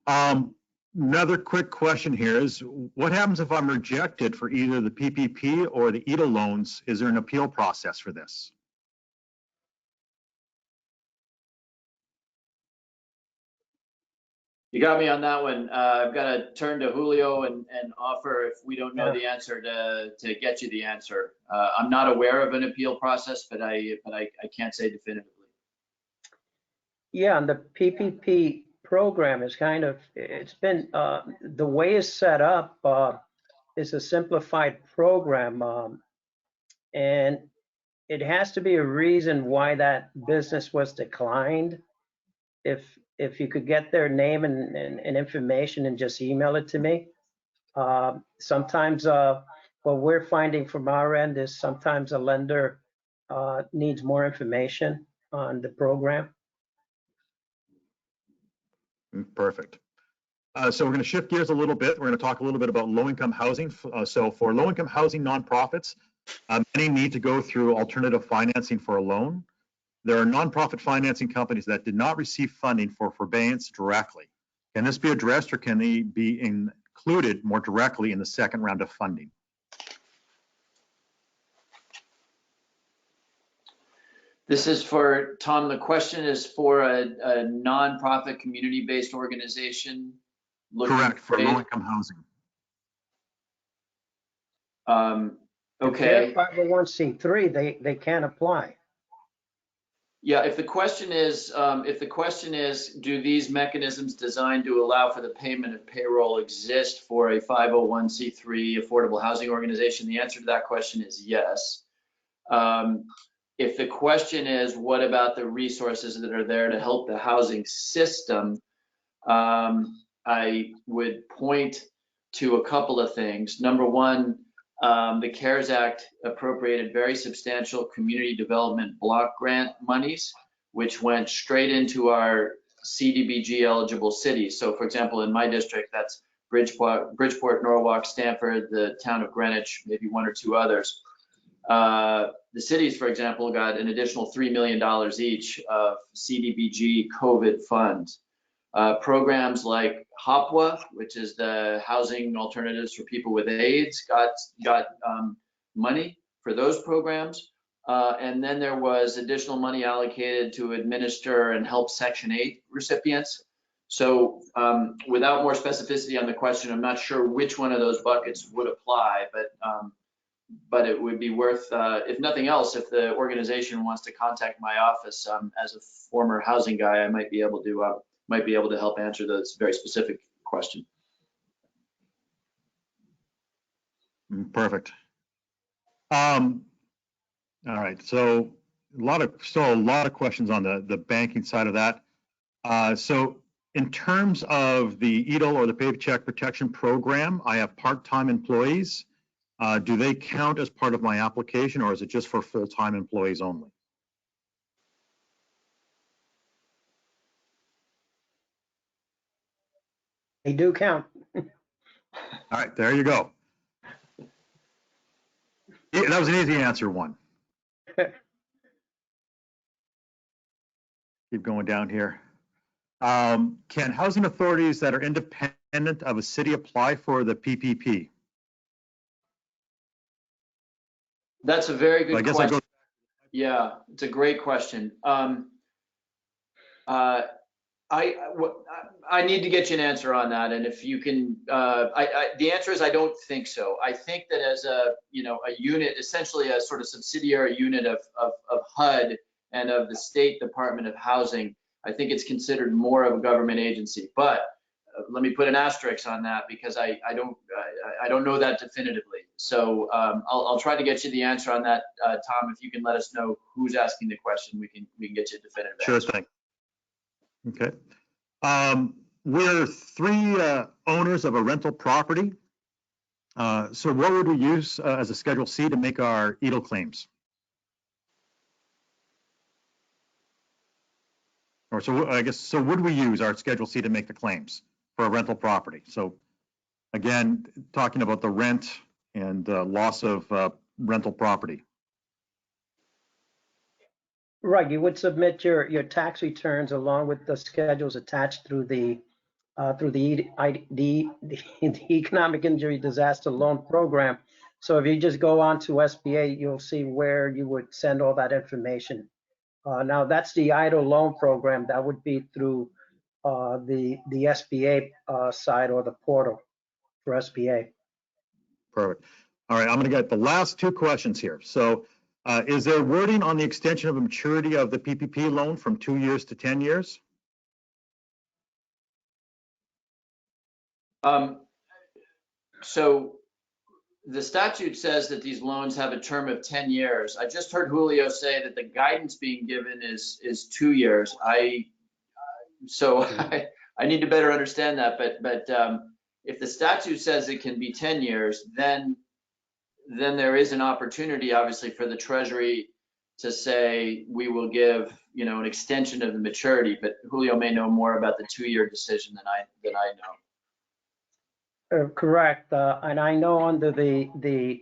Another quick question here is, what happens if I'm rejected for either the PPP or the EDA loans? Is there an appeal process for this? You got me on that one. I've got to turn to Julio and offer, if we don't know the answer, to get you the answer. I'm not aware of an appeal process, but I can't say definitively. Yeah, and the PPP program is it's been, the way it's set up is a simplified program, and it has to be a reason why that business was declined. If you could get their name and information and just email it to me. Sometimes what we're finding from our end is sometimes a lender needs more information on the program. Perfect. So we're going to shift gears a little bit. We're going to talk a little bit about low-income housing. So for low-income housing nonprofits, many need to go through alternative financing for a loan. There are nonprofit financing companies that did not receive funding for forbearance directly. Can this be addressed, or can they be included more directly in the second round of funding? This is for Tom. The question is for a nonprofit community-based organization. Correct, for low-income housing. Okay. If they're 501c3, they can't apply. Yeah, if the question is, do these mechanisms designed to allow for the payment of payroll exist for a 501c3 affordable housing organization? The answer to that question is yes. If the question is, what about the resources that are there to help the housing system, I would point to a couple of things. Number one, the CARES Act appropriated very substantial community development block grant monies, which went straight into our CDBG eligible cities. So for example, in my district, that's Bridgeport, Norwalk, Stamford, the town of Greenwich, maybe one or two others. The cities, for example, got an additional $3 million each of CDBG COVID funds. Programs like HOPWA, which is the Housing Alternatives for People with AIDS, got money for those programs. And then there was additional money allocated to administer and help Section 8 recipients. So without more specificity on the question, I'm not sure which one of those buckets would apply, but it would be worth, if nothing else, if the organization wants to contact my office, as a former housing guy, I might be able to help answer this very specific question. Perfect. All right. So still a lot of questions on the banking side of that. So In terms of the EATL or the Paycheck Protection Program, I have part-time employees. Do they count as part of my application, or is it just for full-time employees only? They do count. All right, there you go. Yeah, that was an easy answer one. Keep going down here. Can housing authorities that are independent of a city apply for the PPP? That's a very So I good guess question. Yeah, it's a great question. I need to get you an answer on that, and if you can, the answer is I don't think so. I think that as a unit, essentially a sort of subsidiary unit of HUD and of the State Department of Housing, I think it's considered more of a government agency. But let me put an asterisk on that because I don't know that definitively. So I'll try to get you the answer on that, Tom. If you can let us know who's asking the question, we can get you a definitive answer. Sure thing. Okay. We're three owners of a rental property. So what would we use as a Schedule C to make our EATL claims? Or so I guess, so would we use our Schedule C to make the claims for a rental property? So again, talking about the rent and loss of rental property. Right, you would submit your tax returns along with the schedules attached through the Economic Injury Disaster Loan Program. So if you just go on to SBA, you'll see where you would send all that information. Now that's the EIDL loan program. That would be through the SBA side or the portal for SBA. Perfect. All right, I'm going to get the last two questions here. So is there wording on the extension of the maturity of the PPP loan from 2 years to 10 years? So the statute says that these loans have a term of 10 years. I just heard Julio say that the guidance being given is 2 years. I need to better understand that, but if the statute says it can be 10 years, then there is an opportunity, obviously, for the Treasury to say we will give, an extension of the maturity. But Julio may know more about the 2-year decision than I know. Correct, and I know under the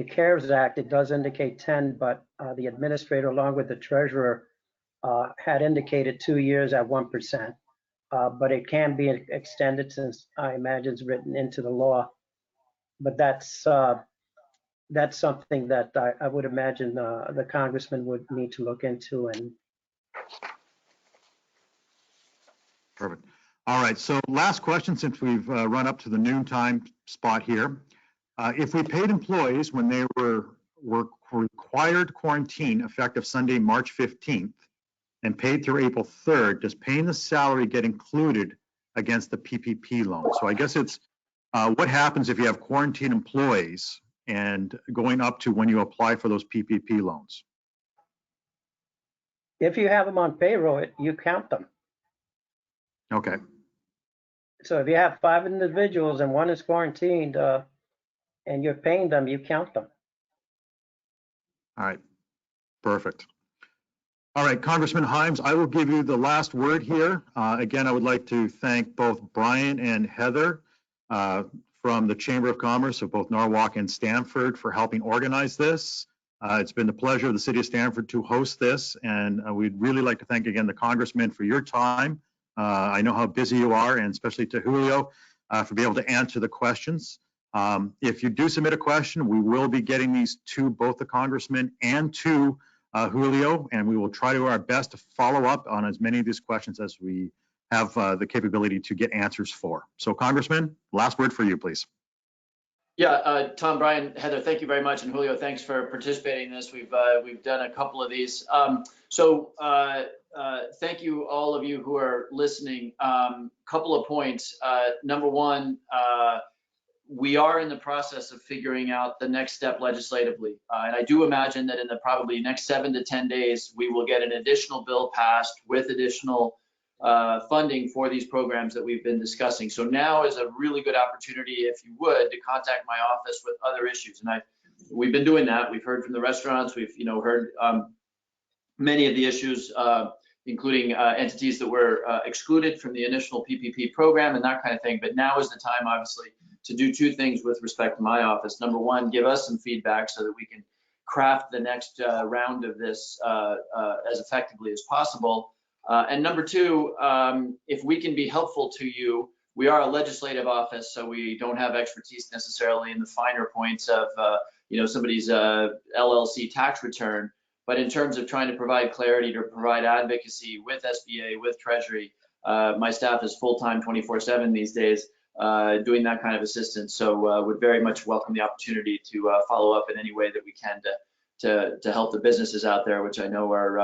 CARES Act, it does indicate 10, but the administrator, along with the treasurer, had indicated 2 years at 1%. But it can be extended since I imagine it's written into the law. But that's something that I would imagine the congressman would need to look into. And Perfect. All right, so last question, since we've run up to the noontime spot here. If we paid employees when they were required quarantine effective Sunday, March 15th, and paid through April 3rd, does paying the salary get included against the PPP loan? So I guess it's what happens if you have quarantine employees and going up to when you apply for those PPP loans? if you have them on payroll, you count them. Okay. So if you have 5 individuals and one is quarantined and you're paying them, you count them. All right. Perfect. All right, Congressman Himes, I will give you the last word here. Again, I would like to thank both Brian and Heather from the Chamber of Commerce of both Norwalk and Stamford for helping organize this. It's been the pleasure of the City of Stamford to host this, and we'd really like to thank again the Congressman for your time. I know how busy you are, and especially to Julio for being able to answer the questions. If you do submit a question, we will be getting these to both the Congressman and to Julio, and we will try to do our best to follow up on as many of these questions as we have the capability to get answers for. So Congressman, last word for you, please. Yeah, Tom, Brian, Heather, thank you very much. And Julio, thanks for participating in this. We've done a couple of these. Thank you, all of you who are listening. Couple of points. Number one, we are in the process of figuring out the next step legislatively. And I do imagine that in the probably next 7 to 10 days, we will get an additional bill passed with additional funding for these programs that we've been discussing. So now is a really good opportunity, if you would, to contact my office with other issues. And we've been doing that. We've heard from the restaurants. We've heard many of the issues, including entities that were excluded from the initial PPP program and that kind of thing. But now is the time, obviously, to do two things with respect to my office. Number one, give us some feedback so that we can craft the next round of this as effectively as possible. And number two, if we can be helpful to you, we are a legislative office, so we don't have expertise necessarily in the finer points of somebody's LLC tax return. But in terms of trying to provide clarity, to provide advocacy with SBA, with Treasury, my staff is full-time 24/7 these days, doing that kind of assistance. So would very much welcome the opportunity to follow up in any way that we can to help the businesses out there, which I know are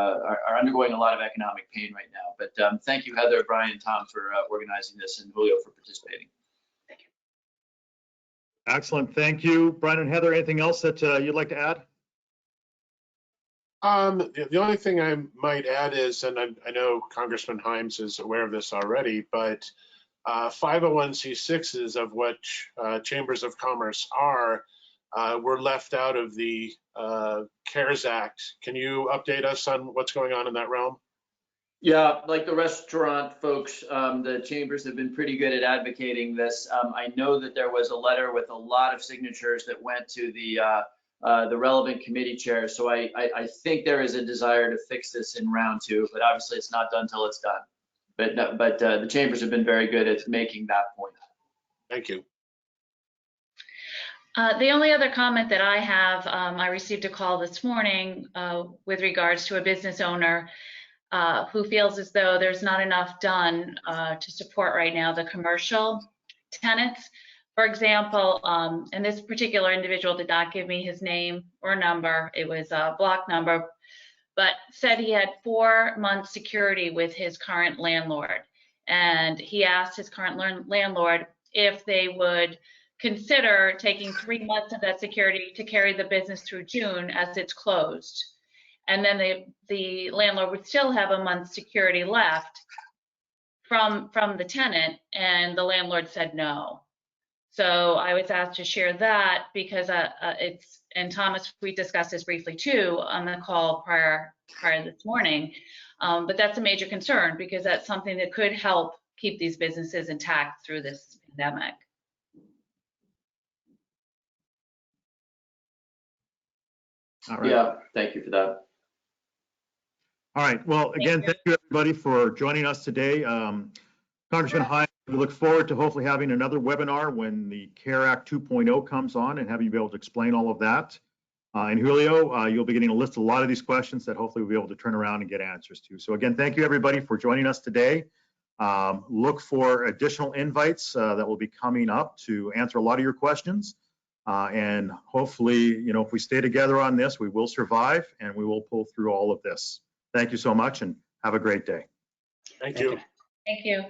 undergoing a lot of economic pain right now. But thank you, Heather, Brian, and Tom, for organizing this, and Julio for participating. Thank you. Excellent. Thank you, Brian and Heather. Anything else that you'd like to add? The only thing I might add is, and I know Congressman Himes is aware of this already, but 501c6s, of which chambers of commerce are, were left out of the CARES Act. Can you update us on what's going on in that realm? Yeah, like the restaurant folks, the chambers have been pretty good at advocating this. I know that there was a letter with a lot of signatures that went to the relevant committee chairs. So I think there is a desire to fix this in round two, but obviously it's not done till it's done. But the chambers have been very good at making that point. Thank you. The only other comment that I have, I received a call this morning with regards to a business owner who feels as though there's not enough done to support right now the commercial tenants. For example, and this particular individual did not give me his name or number, it was a block number, but said he had 4 months security with his current landlord. And he asked his current landlord if they would consider taking 3 months of that security to carry the business through June as it's closed. And then the landlord would still have a month's security left from the tenant, and the landlord said no. So I was asked to share that because and Thomas, we discussed this briefly too on the call prior this morning, but that's a major concern because that's something that could help keep these businesses intact through this pandemic. All right. Yeah, thank you for that. All right. Well, again, thank you everybody for joining us today. Congressman Himes, we look forward to hopefully having another webinar when the CARE Act 2.0 comes on and having you be able to explain all of that. And Julio, you'll be getting a list of a lot of these questions that hopefully we'll be able to turn around and get answers to. So again, thank you everybody for joining us today. Look for additional invites that will be coming up to answer a lot of your questions. And hopefully, if we stay together on this, we will survive and we will pull through all of this. Thank you so much and have a great day. Thank you. Thank you.